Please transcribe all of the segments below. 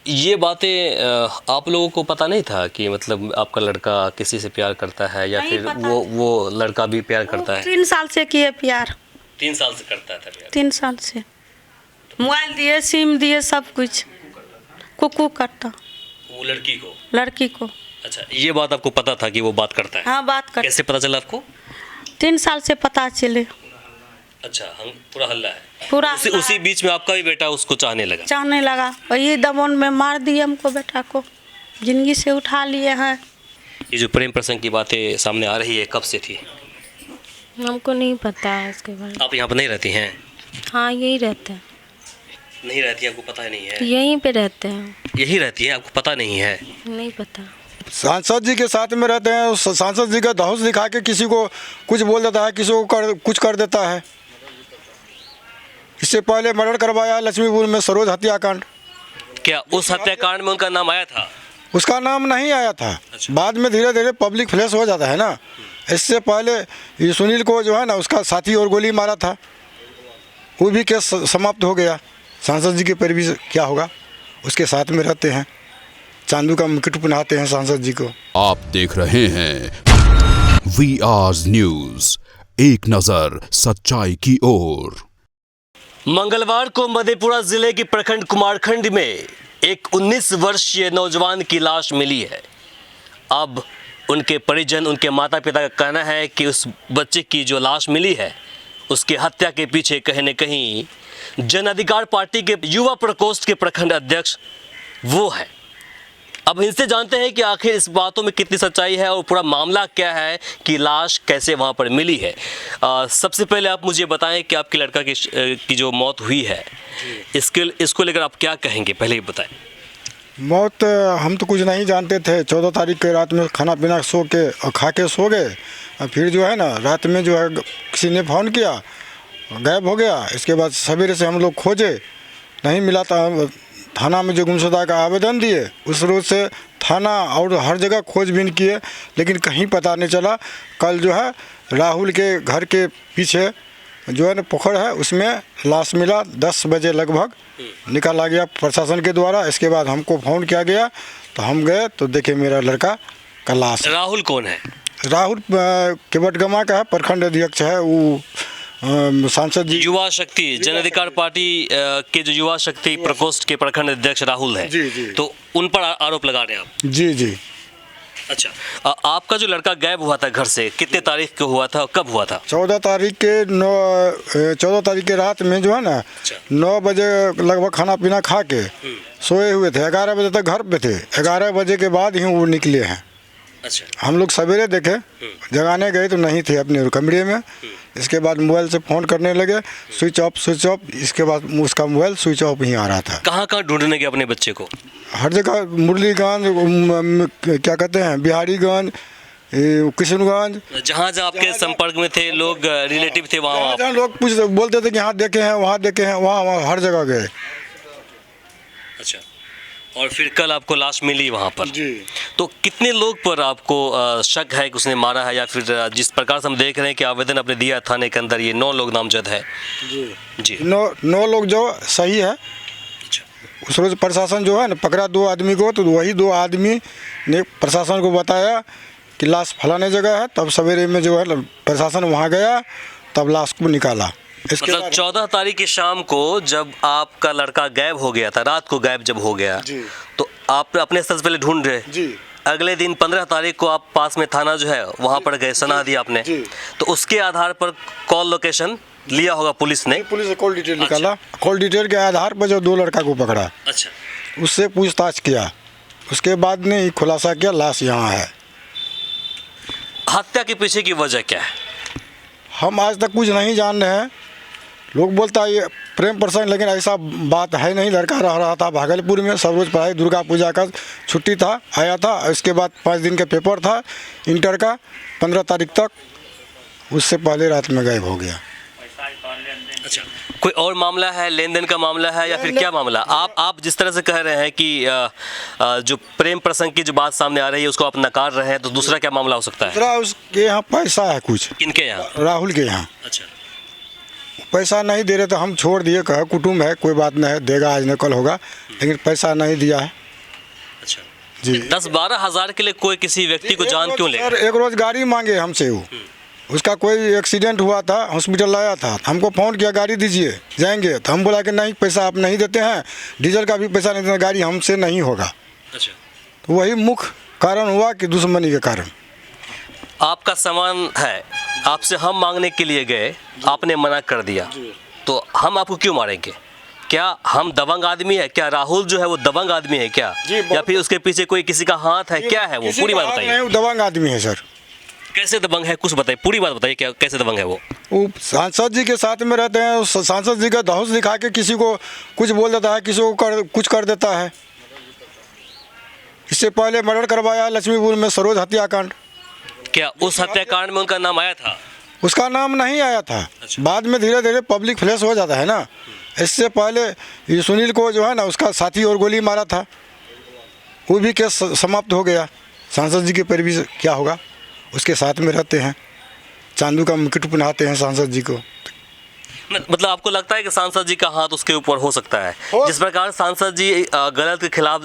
ये बातें आप लोगों को पता नहीं था कि मतलब आपका लड़का किसी से प्यार करता है या फिर वो लड़का भी प्यार करता है? 3 साल से किए प्यार। 3 साल से करता था प्यार? 3 साल से मोबाइल दिए, सिम दिए, सब कुछ कुकू करता वो लड़की को। अच्छा, ये बात आपको पता था कि वो बात करता है? हाँ, बात करता। कैसे पता चला आपको? 3 साल से पता चले। अच्छा, हम पूरा हल्ला है पूरा उसी बीच में आपका भी बेटा उसको चाहने लगा? वही दमन में मार दिए हमको, बेटा को जिंदगी से उठा लिए हैं। ये जो प्रेम प्रसंग की बातें सामने आ रही है, कब से थी? हमको नहीं पता है इसके बारे में। आप यहाँ पर नहीं रहती हैं? हाँ, यही रहते हैं। नहीं रहती, आपको पता नहीं है? यहीं पे रहते हैं। यही रहती है, आपको पता नहीं है? नहीं पता। सांसद जी के साथ में रहते हैं, सांसद जी का दहूस दिखा के किसी को कुछ बोल देता है, किसी को कुछ कर देता है। इससे पहले मर्डर करवाया लक्ष्मीपुर में, सरोज हत्याकांड। क्या उस हत्याकांड में उनका नाम आया था? उसका नाम नहीं आया था। अच्छा। बाद में धीरे धीरे पब्लिक फ्लैश हो जाता है ना। इससे पहले ये सुनील को जो है ना, उसका साथी और गोली मारा था, वो भी केस समाप्त हो गया। सांसद जी के पर भी क्या होगा, उसके साथ में रहते हैं, चांदू का मुकुट पहनाते हैं सांसद जी को। आप देख रहे हैं VR न्यूज, एक नजर सच्चाई की ओर। मंगलवार को मधेपुरा जिले के प्रखंड कुमारखंड में एक 19 वर्षीय नौजवान की लाश मिली है। अब उनके परिजन, उनके माता पिता का कहना है कि उस बच्चे की जो लाश मिली है, उसकी हत्या के पीछे कहीं न कहीं जन अधिकार पार्टी के युवा प्रकोष्ठ के प्रखंड अध्यक्ष वो है। अब इनसे जानते हैं कि आखिर इस बातों में कितनी सच्चाई है और पूरा मामला क्या है कि लाश कैसे वहां पर मिली है। सबसे पहले आप मुझे बताएं कि आपके लड़का की जो मौत हुई है, इसको लेकर आप क्या कहेंगे, पहले ही बताएं। मौत हम तो कुछ नहीं जानते थे। 14 तारीख के रात में खाना पीना खा के सो गए। फिर जो है ना, रात में जो है किसी ने फ़ोन किया, गायब हो गया। इसके बाद सवेरे से हम लोग खोजे, नहीं मिला था। थाना में जो गुमशुदा का आवेदन दिए, उस रोज़ से थाना और हर जगह खोजबीन किए, लेकिन कहीं पता नहीं चला। कल जो है राहुल के घर के पीछे जो है ना पोखर है, उसमें लाश मिला। 10 बजे लगभग निकाला गया प्रशासन के द्वारा। इसके बाद हमको फ़ोन किया गया, तो हम गए तो देखे मेरा लड़का का लाश। राहुल कौन है? राहुल केवटगमा का है, प्रखंड अध्यक्ष है वो। सांसद जी, युवा शक्ति जन अधिकार पार्टी के जो युवा शक्ति प्रकोष्ठ के प्रखंड अध्यक्ष राहुल है। जी। तो उन पर आरोप लगा रहे हैं आप? जी। अच्छा, आपका जो लड़का गायब हुआ था घर से, कितने तारीख को हुआ था, कब हुआ था? 14 तारीख के रात में जो है ना, 9 बजे लगभग खाना पीना खा के सोए हुए थे। 11 बजे तक घर पे थे। 11 बजे के बाद ही वो निकले हैं। अच्छा। हम लोग सवेरे देखे, जगाने गए तो नहीं थे अपने कमरे में। इसके बाद मोबाइल से फ़ोन करने लगे, स्विच ऑफ। इसके बाद उसका मोबाइल स्विच ऑफ ही आ रहा था। कहाँ ढूंढने गए अपने बच्चे को? हर जगह, मुरलीगंज, क्या कहते हैं, बिहारीगंज, किशनगंज, जहाँ आपके संपर्क में थे लोग, रिलेटिव थे, वहाँ लोग बोलते थे कि यहाँ देखे हैं, वहाँ देखे हैं, वहाँ हर जगह गए। अच्छा, और फिर कल आपको लाश मिली वहाँ पर? जी। तो कितने लोग पर आपको शक है कि उसने मारा है, या फिर जिस प्रकार से हम देख रहे हैं कि आवेदन आपने दिया थाने के अंदर, ये 9 लोग नामजद है? जी। 9 लोग जो सही है। उस रोज़ प्रशासन जो है ना पकड़ा 2 आदमी को, तो वही 2 आदमी ने प्रशासन को बताया कि लाश फलाने जगह है। तब सवेरे में जो है प्रशासन वहाँ गया, तब लाश को निकाला। मतलब 14 तारीख की शाम को जब आपका लड़का गायब हो गया था, रात को गायब जब हो गया, तो आप अपने स्तर से पहले ढूंढ रहे जी। अगले दिन 15 तारीख को आप पास में थाना जो है वहाँ पर गए, सना दिया आपने, तो उसके आधार पर कॉल लोकेशन लिया होगा पुलिस ने? पुलिस ने कॉल डिटेल निकाला। कॉल डिटेल के आधार पर जो 2 लड़का को पकड़ा, अच्छा, उससे पूछताछ किया। उसके बाद ने खुलासा किया लाश यहाँ है। हत्या के पीछे की वजह क्या है? हम आज तक कुछ नहीं जान रहे हैं। लोग बोलता है ये प्रेम प्रसंग, लेकिन ऐसा बात है नहीं। लड़का रह रहा था भागलपुर में, सब रोज़ पढ़ाई, दुर्गा पूजा का छुट्टी था, आया था। इसके बाद 5 दिन का पेपर था इंटर का, 15 तारीख तक। उससे पहले रात में गायब हो गया। अच्छा, कोई और मामला है, लेन देन का मामला है, या फिर क्या मामला? आप जिस तरह से कह रहे हैं कि जो प्रेम प्रसंग की जो बात सामने आ रही है उसको आप नकार रहे हैं, तो दूसरा क्या मामला हो सकता है? दूसरा उसके यहाँ पैसा है कुछ। किनके यहाँ? राहुल के यहाँ। अच्छा, पैसा नहीं दे रहे तो हम छोड़ दिए, कहे कुटुम्ब है, कोई बात नहीं है, देगा आज न कल होगा, लेकिन पैसा नहीं दिया है अच्छा जी। 10-12 हज़ार के लिए कोई किसी व्यक्ति को जान क्यों लेगा? सर एक रोज़ गाड़ी मांगे हमसे वो, उसका कोई एक्सीडेंट हुआ था, हॉस्पिटल लाया था, हमको फ़ोन किया गाड़ी दीजिए जाएंगे, तो हम बोला कि नहीं पैसा आप नहीं देते हैं, डीजल का भी पैसा नहीं देते, गाड़ी हमसे नहीं होगा। अच्छा, तो वही मुख्य कारण हुआ कि दुश्मनी के कारण। आपका सामान है, आपसे हम मांगने के लिए गए, आपने मना कर दिया, तो हम आपको क्यों मारेंगे? क्या हम दबंग आदमी है? क्या राहुल जो है वो दबंग आदमी है क्या? या फिर उसके पीछे कोई किसी का हाथ है? क्या है वो? पूरी बात बताइए। नहीं, दबंग आदमी है सर। कैसे दबंग है, कुछ बताइए, पूरी बात बताइए, क्या कैसे दबंग है वो? सांसद जी के साथ में रहते हैं, सांसद जी का दहौस दिखा के किसी को कुछ बोल देता है, किसी को कुछ कर देता है। इससे पहले मर्डर करवाया लक्ष्मीपुर में, सरोज हत्याकांड। क्या उस हत्याकांड में उनका नाम आया था? उसका नाम नहीं आया था, बाद में धीरे धीरे पब्लिक फ्लैश हो जाता है ना। इससे पहले ये सुनील को जो है ना उसका साथी और गोली मारा था, वो भी केस समाप्त हो गया। सांसद जी के पर भी क्या होगा, उसके साथ में रहते हैं, चांदू का मुकुट पहनाते हैं सांसद जी को। मतलब आपको लगता है कि सांसद जी का हाथ उसके ऊपर हो सकता है? जिस प्रकार सांसद जी गलत के खिलाफ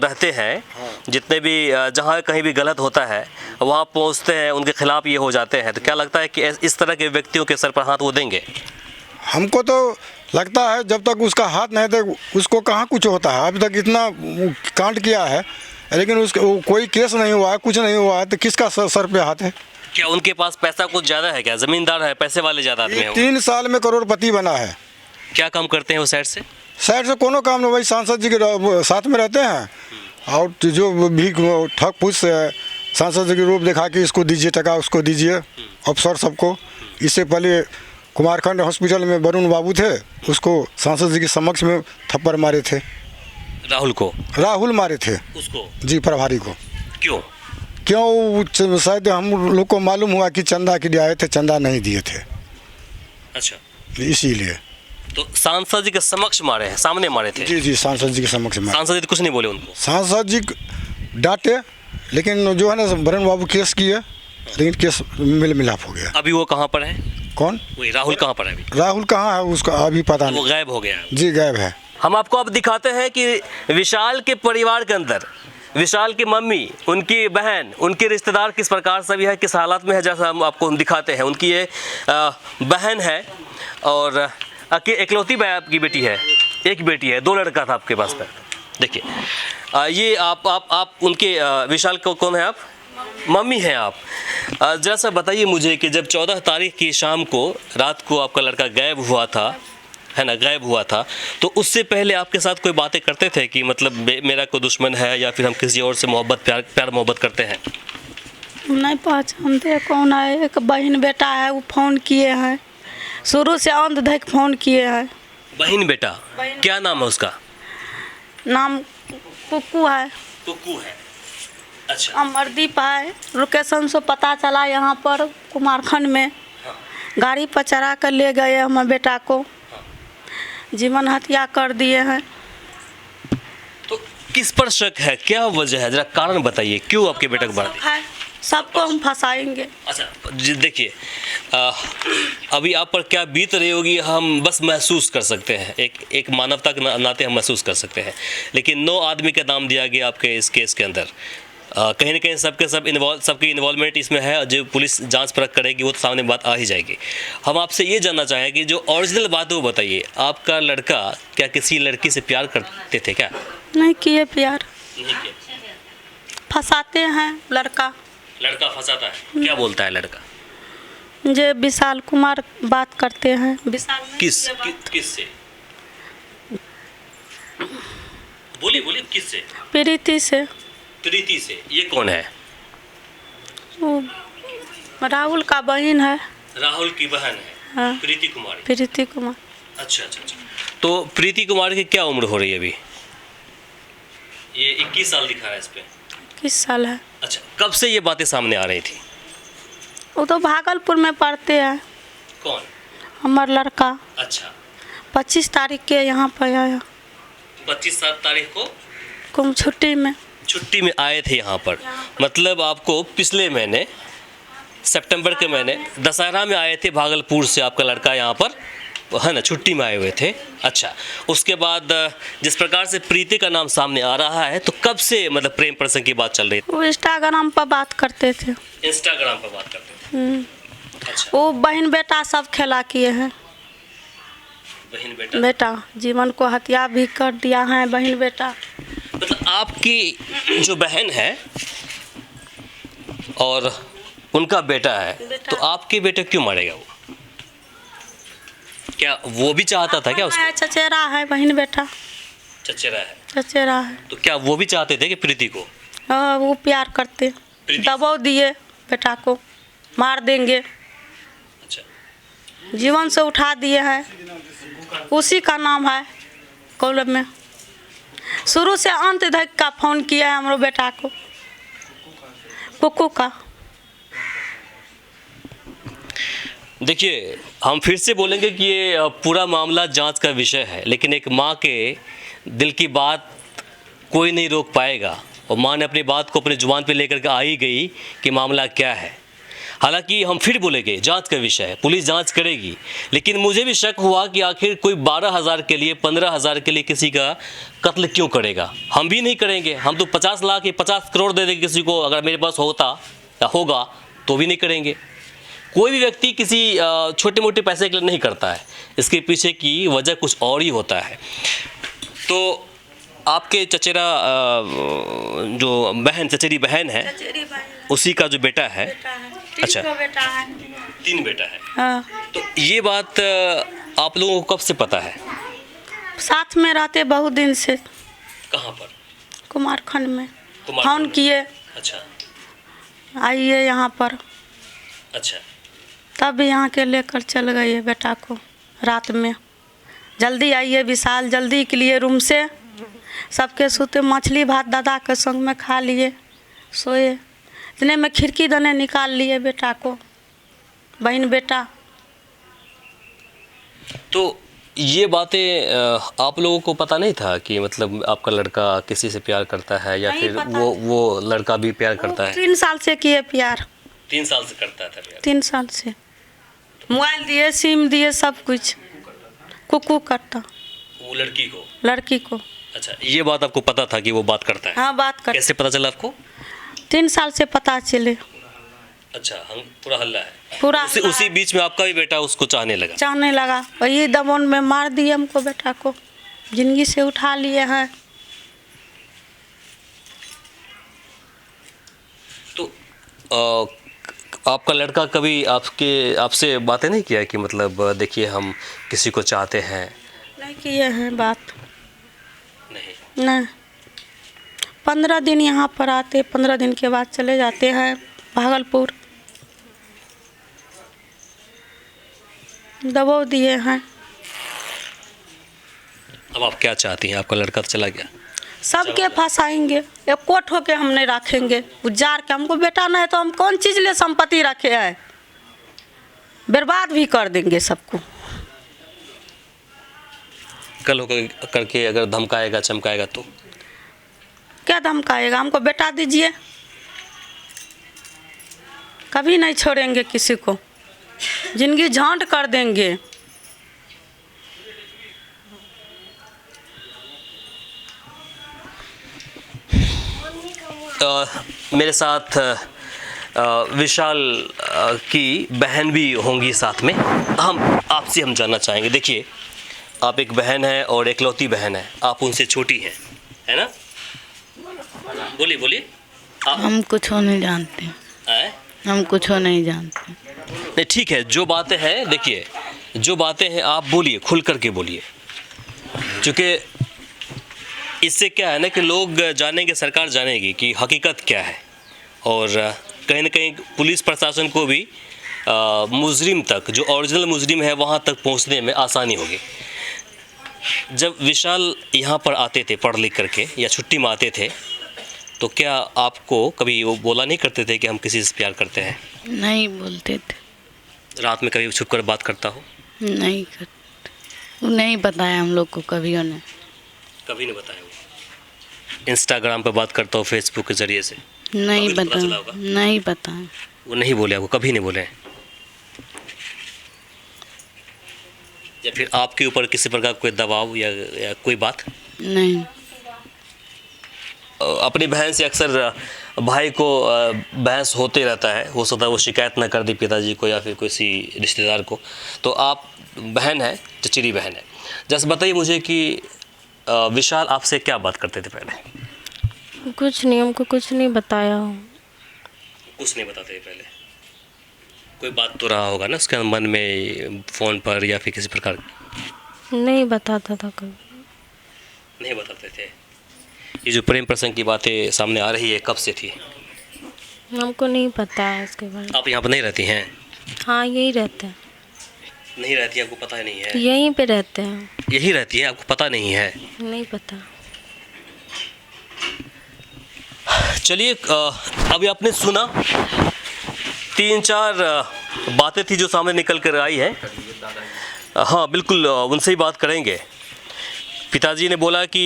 रहते हैं, जितने भी जहाँ कहीं भी गलत होता है वहाँ पहुँचते हैं, उनके खिलाफ ये हो जाते हैं, तो क्या लगता है कि इस तरह के व्यक्तियों के सर पर हाथ वो देंगे? हमको तो लगता है जब तक उसका हाथ नहीं दे उसको कहाँ कुछ होता है। अभी तक इतना कांड किया है, लेकिन उसको कोई केस नहीं हुआ है, कुछ नहीं हुआ है, तो किसका सर पे हाथ है? क्या उनके पास पैसा कुछ ज़्यादा है? क्या ज़मींदार है, पैसे वाले ज़्यादा आदमी हैं वो? 3 साल में करोड़पति बना है। क्या काम करते हैं वो साइड से? साइड से कोनो काम नहीं, वही सांसद जी के साथ में रहते हैं, और जो भी ठग फूस सांसद जी के रूप दिखा के इसको दीजिए टका, उसको दीजिए, अफसर सबको। इससे पहले कुमारखंड हॉस्पिटल में वरुण बाबू थे, उसको सांसद जी के समक्ष में थप्पड़ मारे थे। राहुल मारे थे उसको जी, प्रभारी को। क्यों? शायद हम लोग को मालूम हुआ कि चंदा के लिए आए थे, चंदा नहीं दिए थे, अच्छा, इसीलिए। तो सांसद जी के समक्ष मारे हैं, सामने मारे थे? जी जी, सांसद जी के समक्ष मारे। सांसद जी कुछ नहीं बोले उनको? सांसद जी डांटे, लेकिन जो है ना वरुण बाबू केस किए, लेकिन केस मिलाप हो गया। अभी वो कहाँ पर है? कौन? वही राहुल कहाँ पर है अभी? राहुल कहाँ है उसका अभी पता वो नहीं, गायब हो गया है। जी गायब है। हम आपको अब दिखाते हैं कि विशाल के परिवार के अंदर विशाल की मम्मी, उनकी बहन, उनके रिश्तेदार किस प्रकार से भी है, किस हालात में है, जैसा हम आपको दिखाते हैं। उनकी ये बहन है और इकलौती आपकी बेटी है, एक बेटी है, 2 लड़का था आपके पास में। देखिए ये आप उनके विशाल को कौन है? आप मम्मी हैं आप। जरा सा बताइए मुझे कि जब 14 तारीख की शाम को, रात को आपका लड़का गायब हुआ था, है ना, गायब हुआ था, तो उससे पहले आपके साथ कोई बातें करते थे कि मतलब मेरा कोई दुश्मन है या फिर हम किसी और से मोहब्बत प्यार मोहब्बत करते हैं? नहीं पहचानते कौन है, एक बहन बेटा है, वो फ़ोन किए हैं, शुरू से अंत तक फ़ोन किए हैं। बहन बेटा, क्या नाम है उसका? नाम कुक्कू है। कुक्कू है, अच्छा। अमरदीप है, लोकेशन से पता चला यहाँ पर कुमारखंड में, गाड़ी पर चढ़ा कर ले गए हमारे बेटा को, जीवन हत्या कर दिए हैं। तो किस पर शक है, क्या वजह है, जरा कारण बताइए, क्यों आपके बेटे को मार दिया? है, सबको हम फंसाएंगे। अच्छा जी, देखिए अभी आप पर क्या बीत रही होगी हम बस महसूस कर सकते हैं, एक मानवता के नाते हम महसूस कर सकते हैं। लेकिन 9 आदमी का नाम दिया गया आपके इस केस के अंदर, कहीं ना कहीं सबकी इन्वॉल्वमेंट इसमें है, और जो पुलिस जांच परख करेगी वो तो सामने बात आ ही जाएगी। हम आपसे ये जानना चाहेंगे, जो ओरिजिनल बात है वो बताइए, आपका लड़का क्या किसी लड़की से प्यार करते थे क्या? नहीं किए प्यार, नहीं किया। फंसाते हैं लड़का फंसाता है? क्या बोलता है लड़का? जे विशाल कुमार बात करते हैं। विशाल किस से? बोलिए किस से? प्रीति से। प्रीति से? ये कौन है? वो राहुल का बहन है। राहुल की बहन है? हाँ। प्रीति कुमारी? प्रीति कुमार। अच्छा। तो प्रीति कुमार की क्या उम्र हो रही है अभी? ये 21 साल दिखा रहा है इस पे। 21 साल है। अच्छा, कब से ये बातें सामने आ रही थी? वो तो भागलपुर में पढ़ते हैं। कौन? हमारा लड़का। अच्छा। 25 तारीख के यहाँ पर आया। 25 तारीख को कुम छुट्टी में आए थे यहाँ पर। मतलब आपको पिछले महीने सितंबर के महीने दशहरा में आए थे भागलपुर से आपका लड़का यहाँ पर है ना, छुट्टी में आए हुए थे। अच्छा, उसके बाद जिस प्रकार से प्रीति का नाम सामने आ रहा है, तो कब से मतलब प्रेम प्रसंग की बात चल रही वो इंस्टाग्राम पर बात करते थे। थी? इंस्टाग्राम पर बात करते थे। अच्छा, वो बहन बेटा सब खेला किए हैं। बहन बेटा, बेटा जीवन को हत्या भी कर दिया है बहन बेटा। मतलब आपकी जो बहन है और उनका बेटा है, तो आपके बेटे क्यों मारेगा वो? क्या वो भी चाहता था क्या उसको? चचेरा है बहन बेटा, चचेरा है, चचेरा है। तो क्या वो भी चाहते थे कि प्रीति को? हाँ, वो प्यार करते, प्रीति? दबाव दिए बेटा को, मार देंगे, अच्छा, जीवन से उठा दिए हैं। उसी का नाम है कॉलम में, शुरू से अंत तक का फोन किया है हमारे बेटा को, कुकू का। देखिए, हम फिर से बोलेंगे कि ये पूरा मामला जांच का विषय है, लेकिन एक माँ के दिल की बात कोई नहीं रोक पाएगा, और माँ ने अपनी बात को अपने जुबान पे लेकर के आ ही गई कि मामला क्या है। हालांकि हम फिर बोलेंगे जांच का विषय है, पुलिस जांच करेगी, लेकिन मुझे भी शक हुआ कि आखिर कोई 12,000 के लिए, 15,000 के लिए किसी का कत्ल क्यों करेगा। हम भी नहीं करेंगे, हम तो 50 लाख या 50 करोड़ दे देंगे किसी को, अगर मेरे पास होता या होगा तो भी नहीं करेंगे। कोई भी व्यक्ति किसी छोटे मोटे पैसे के लिए नहीं करता है, इसके पीछे की वजह कुछ और ही होता है। तो आपके चचेरा जो बहन, चचेरी बहन है, उसी का जो बेटा है, अच्छा, बेटा है, 3 बेटा है। हाँ। तो ये बात आप लोगों को कब से पता है? साथ में रहते बहुत दिन से, कहाँ पर? कुमारखंड में। कुमारखंड फोन में। किए, अच्छा, आइए यहाँ पर, अच्छा, तब यहाँ के लेकर चल गए बेटा को रात में। जल्दी आइए विशाल, जल्दी के लिए रूम से सबके सोते, मछली भात दादा के संग में खा लिए, सोए। इतने में खिड़की दने निकाल लिए बेटा को, बहन बेटा। तो ये बातें आप लोगों को पता नहीं था कि मतलब आपका लड़का किसी से प्यार करता है, या नहीं फिर पता। वो लड़का भी प्यार करता है? 3 साल से किए प्यार, 3 साल से करता था प्यार। 3 साल से। मोबाइल दिए, सिम दिए, सब कुछ। कुकू करता वो लड़की को? लड़की को। अच्छा, ये बात आपको पता था कि वो बात करता है? हाँ, बात कर। कैसे पता चला आपको? 3 साल से पता चले। अच्छा, हम पूरा हल्ला है। पूरा उसी बीच में आपका भी बेटा उसको चाहने लगा? चाहने लगा, वही दमन में मार दिए हमको, बेटा को जिंदगी से उठा लिए हैं। तो आपका लड़का कभी आपसे बातें नहीं किया कि मतलब देखिए हम किसी को चाहते हैं? नहीं किए हैं बात, नहीं। नहीं। 15 दिन यहाँ पर आते, 15 दिन के बाद चले जाते हैं भागलपुर। दबाव दिए हैं। अब आप क्या चाहती हैं? आपका लड़का तो चला गया, सबके फंसाएंगे, एक कोट होके हम नहीं रखेंगे, उजार के। हमको बेटा नहीं है तो हम कौन चीज़ ले संपत्ति रखे हैं, बर्बाद भी कर देंगे सबको। कल होकर करके अगर धमकाएगा चमकाएगा तो? क्या धमकाएगा? हमको बेटा दीजिए, कभी नहीं छोड़ेंगे किसी को, जिंदगी झांट कर देंगे। मेरे साथ विशाल की बहन भी होंगी साथ में। हम जानना चाहेंगे, देखिए आप एक बहन है और एकलौती बहन है, आप उनसे छोटी हैं, है ना? बोलिए बोलिए। हम कुछ नहीं जानते, हम कुछ नहीं जानते। नहीं, ठीक है, जो बातें हैं, देखिए जो बातें हैं आप बोलिए, खुल करके बोलिए, क्योंकि इससे क्या है ना कि लोग जानेंगे, सरकार जानेगी कि हकीकत क्या है, और कहीं ना कहीं पुलिस प्रशासन को भी मुजरिम तक, जो ओरिजिनल मुजरिम है वहाँ तक पहुँचने में आसानी होगी। जब विशाल यहाँ पर आते थे पढ़ लिख करके या छुट्टी में आते थे, तो क्या आपको कभी वो बोला नहीं करते थे कि हम किसी से प्यार करते हैं? नहीं बोलते थे। रात में कभी छुप कर बात करता हो? नहीं करते, वो नहीं बताया हम लोग को, कभी उन्हें कभी नहीं बताया? वो इंस्टाग्राम पर बात करता हो, फेसबुक के ज़रिए से? नहीं कभी तो पता चला बताया, होगा? नहीं बताया। वो नहीं बोले आपको? कभी नहीं बोले? या फिर आपके ऊपर किसी प्रकार कोई दबाव या कोई बात? नहीं। अपनी बहन से अक्सर भाई को बहस होते रहता है, हो सकता है वो शिकायत ना कर दे पिताजी को या फिर किसी रिश्तेदार को। तो आप बहन है, चचेरी बहन है, जैसे बताइए मुझे कि विशाल आपसे क्या बात करते थे पहले? कुछ नहीं, हमको कुछ नहीं बताया। कुछ नहीं बताते थे पहले? कोई बात तो रहा होगा ना उसके मन में, फ़ोन पर या फिर किसी प्रकार? नहीं बताता था कभी। नहीं बताते थे। ये जो प्रेम प्रसंग की बातें सामने आ रही है, कब से थी? हमको नहीं पता है इसके बारे में। आप यहाँ पर नहीं रहती हैं? हाँ यही रहते हैं। नहीं रहती, आपको पता ही नहीं है? यहीं पे रहते हैं। यही रहती है, आपको पता नहीं है? नहीं पता। चलिए, अभी आपने सुना 3-4 बातें थी जो सामने निकल कर आई है। हाँ बिल्कुल, उनसे ही बात करेंगे। पिताजी ने बोला कि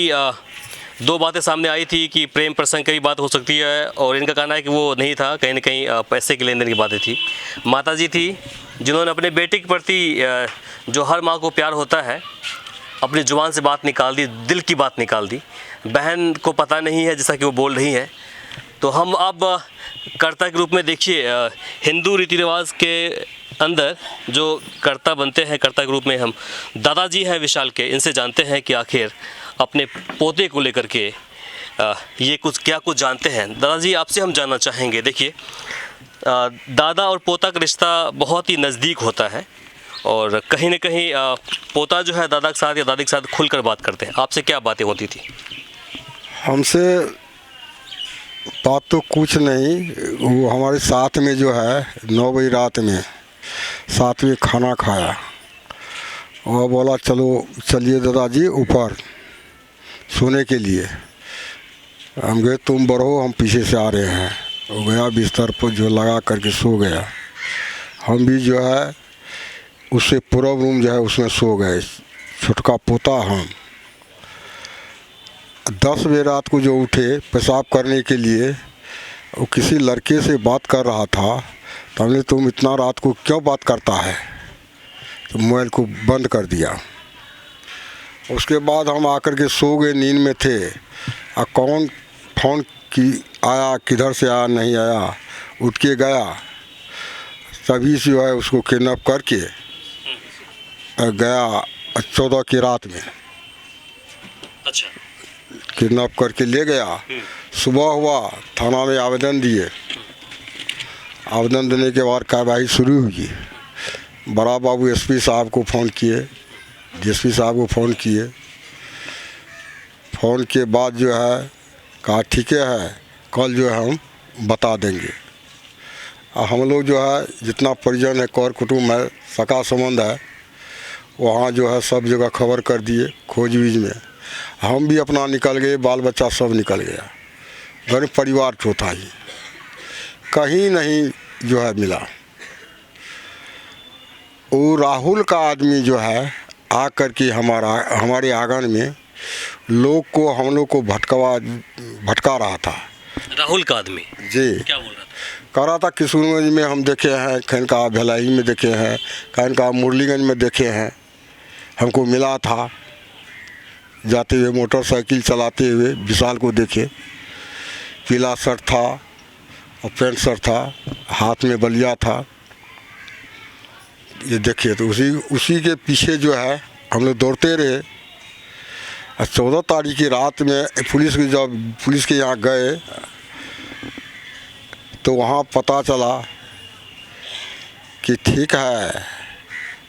2 बातें सामने आई थी कि प्रेम प्रसंग की बात हो सकती है, और इनका कहना है कि वो नहीं था, कहीं ना कहीं पैसे के लेन देन की बातें थी। माताजी थी जिन्होंने अपने बेटे के प्रति जो हर माँ को प्यार होता है, अपनी जुबान से बात निकाल दी, दिल की बात निकाल दी। बहन को पता नहीं है जैसा कि वो बोल रही है। तो हम अब कर्ता के रूप में, देखिए हिंदू रीति रिवाज के अंदर जो कर्ता बनते हैं, कर्ता के रूप में हम दादाजी हैं विशाल के, इनसे जानते हैं कि आखिर अपने पोते को लेकर के ये कुछ जानते हैं। दादाजी आपसे हम जानना चाहेंगे, देखिए दादा और पोता का रिश्ता बहुत ही नज़दीक होता है, और कहीं ना कहीं पोता जो है दादा के साथ या दादी के साथ खुलकर बात करते हैं। आपसे क्या बातें होती थी? हमसे बात तो कुछ नहीं, वो हमारे साथ में जो है 9 बजे रात में साथ में खाना खाया, और बोला चलिए दादाजी ऊपर सोने के लिए। हम गए, तुम बढ़ो हम पीछे से आ रहे हैं। वो गया बिस्तर पर जो लगा करके सो गया। हम भी जो है उससे पूर्व रूम जो है उसमें सो गए, छोटका पोता हम। 10 बजे रात को जो उठे पेशाब करने के लिए, वो किसी लड़के से बात कर रहा था। तो हमने, तुम इतना रात को क्यों बात करता है? तो मोबाइल को बंद कर दिया। उसके बाद हम आकर के सो गए, नींद में थे। कौन फ़ोन की आया, किधर से आया, नहीं आया, उठ के गया, तभी से जो है उसको किडनैप करके गया 14 की रात में। अच्छा। किडनैप करके ले गया। सुबह हुआ, थाना में आवेदन दिए। आवेदन देने के बाद कार्रवाई शुरू हुई। बड़ा बाबू एसपी साहब को फ़ोन किए, डीएसपी साहब को फ़ोन किए। फ़ोन के बाद जो है कहा ठीक है, कल जो है हम बता देंगे। और हम लोग जो है जितना परिजन है, कर कुटुम्ब है, सका संबंध है, वहाँ जो है सब जगह खबर कर दिए। खोजबीज में हम भी अपना निकल गए, बाल बच्चा सब निकल गया। गरीब परिवार चौथा ही, कहीं नहीं जो है मिला। वो राहुल का आदमी जो है आकर के हमारे आंगन में हम लोग को भटका रहा था। राहुल का आदमी जी क्या बोल रहा था? कह रहा था किशोरगंज में हम देखे हैं, कहीं का भिलाई में देखे हैं, कहीं का मुरलीगंज में देखे हैं। हमको मिला था जाते हुए, मोटरसाइकिल चलाते हुए विशाल को देखे। पीला शर्ट था और पैंट शर्ट था, हाथ में बलिया था, ये देखिए। तो उसी के पीछे जो है हम लोग दौड़ते रहे। और 14 तारीख की रात में जब पुलिस के यहाँ गए तो वहाँ पता चला कि ठीक है,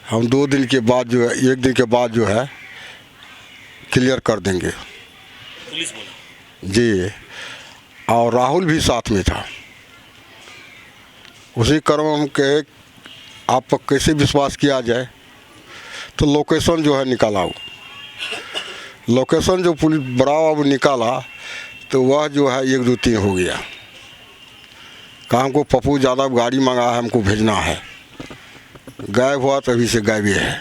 हम 2 दिन के बाद जो है, 1 दिन के बाद जो है क्लियर कर देंगे। पुलिस बोला? जी, और राहुल भी साथ में था। उसी क्रम हम कहे आप पर कैसे विश्वास किया जाए, तो लोकेशन जो है निकाला। वो लोकेशन जो पुलिस बड़ा बाबू निकाला तो वह जो है 1, 2, 3 हो गया। कहा हमको पप्पू यादव गाड़ी मंगा है, हमको भेजना है। गायब हुआ, तभी से गायब ही है।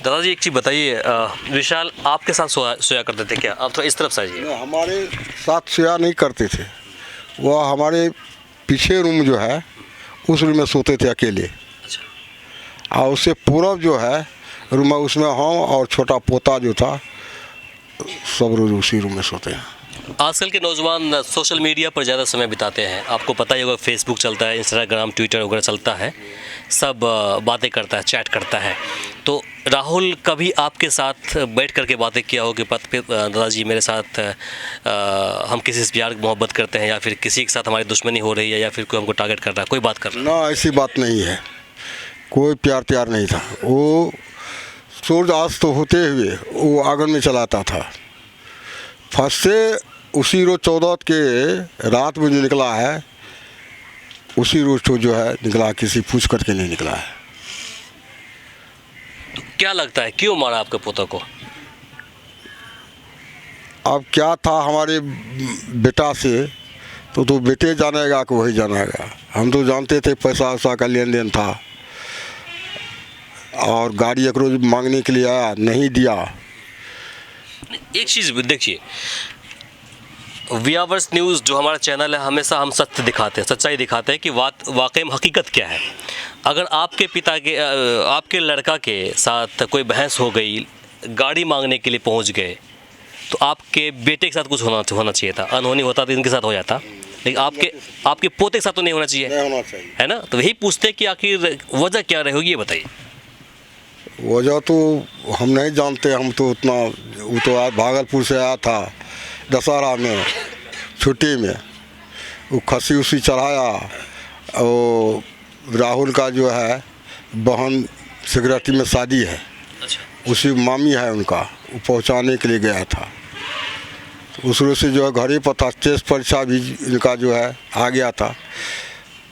दादाजी एक चीज़ बताइए, विशाल आपके साथ सोया करते थे क्या? आप तो इस तरफ से आइए। हमारे साथ सोया नहीं करते थे, वह हमारे पीछे रूम जो है उस रूम में सोते थे अकेले। अच्छा। और उससे पूरब जो है रूम है, उसमें हम और छोटा पोता जो था सब रोज उसी रूम में सोते हैं। आजकल के नौजवान सोशल मीडिया पर ज़्यादा समय बिताते हैं, आपको पता ही होगा, फेसबुक चलता है, इंस्टाग्राम, ट्विटर वगैरह चलता है, सब बातें करता है, चैट करता है। तो राहुल कभी आपके साथ बैठ करके बातें किया हो कि दादाजी मेरे साथ हम किसी से प्यार मोहब्बत करते हैं, या फिर किसी के साथ हमारी दुश्मनी हो रही है, या फिर कोई हमको टारगेट कर रहा है, कोई बात कर रहा है? ना, ऐसी बात नहीं है, कोई प्यार नहीं था। वो सूर्य अस्त तो होते हुए वो आंगन में चलाता था। फर्स्ट से उसी रोज 14 के रात में जो निकला है उसी रोज तो जो है निकला, किसी पूछ करके नहीं निकला है। तो क्या लगता है क्यों मारा आपके पोता को? अब क्या था हमारे बेटा से तो बेटे जानेगा कि वही जानेगा। हम तो जानते थे पैसा वैसा का लेन देन था, और गाड़ी एक रोज मांगने के लिए आया, नहीं दिया। एक चीज़ देखिए, वीआवर्स न्यूज़ जो हमारा चैनल है, हमेशा हम सत्य दिखाते हैं, सच्चाई दिखाते हैं कि वाकई में हकीकत क्या है। अगर आपके पिता के आपके लड़का के साथ कोई बहस हो गई, गाड़ी मांगने के लिए पहुंच गए, तो आपके बेटे के साथ कुछ होना चाहिए था। अनहोनी होता तो इनके साथ हो जाता, लेकिन आपके पोते के साथ तो नहीं होना चाहिए, है ना? तो यही पूछते हैं कि आखिर वजह क्या रहेगी, ये बताइए। वजह तो हम नहीं जानते, हम तो उतना, वो तो आज भागलपुर से आया था दशहरा में छुट्टी में, वो खसी उसी चढ़ाया। और राहुल का जो है बहन सिगरेटी में शादी है, उसी मामी है उनका, वो पहुंचाने के लिए गया था। उस रोज से जो है घर ही पर था। टेस्ट परीक्षा भी इनका जो है आ गया था,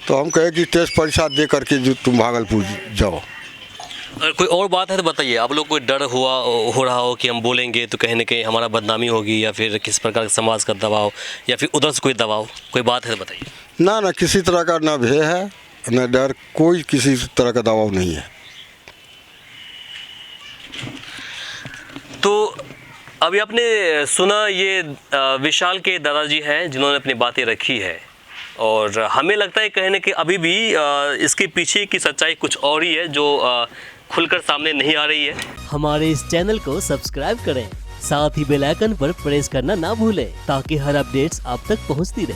तो हम कहे कि टेस्ट परीक्षा दे करके जो तुम भागलपुर जाओ। अगर कोई और बात है तो बताइए। आप लोग कोई डर हो रहा हो कि हम बोलेंगे तो कहीं ना कहीं हमारा बदनामी होगी, या फिर किस प्रकार के समाज का दबाव, या फिर उधर से कोई दबाव, कोई बात है तो बताइए। ना, किसी तरह का ना भय है न डर, कोई किसी तरह का दबाव नहीं है। तो अभी आपने सुना, ये विशाल के दादाजी हैं जिन्होंने अपनी बातें रखी है, और हमें लगता है कहीं ना कहीं अभी भी इसके पीछे की सच्चाई कुछ और ही है, जो खुलकर सामने नहीं आ रही है। हमारे इस चैनल को सब्सक्राइब करें, साथ ही बेल आइकन पर प्रेस करना ना भूलें, ताकि हर अपडेट्स आप तक पहुंचती रहे।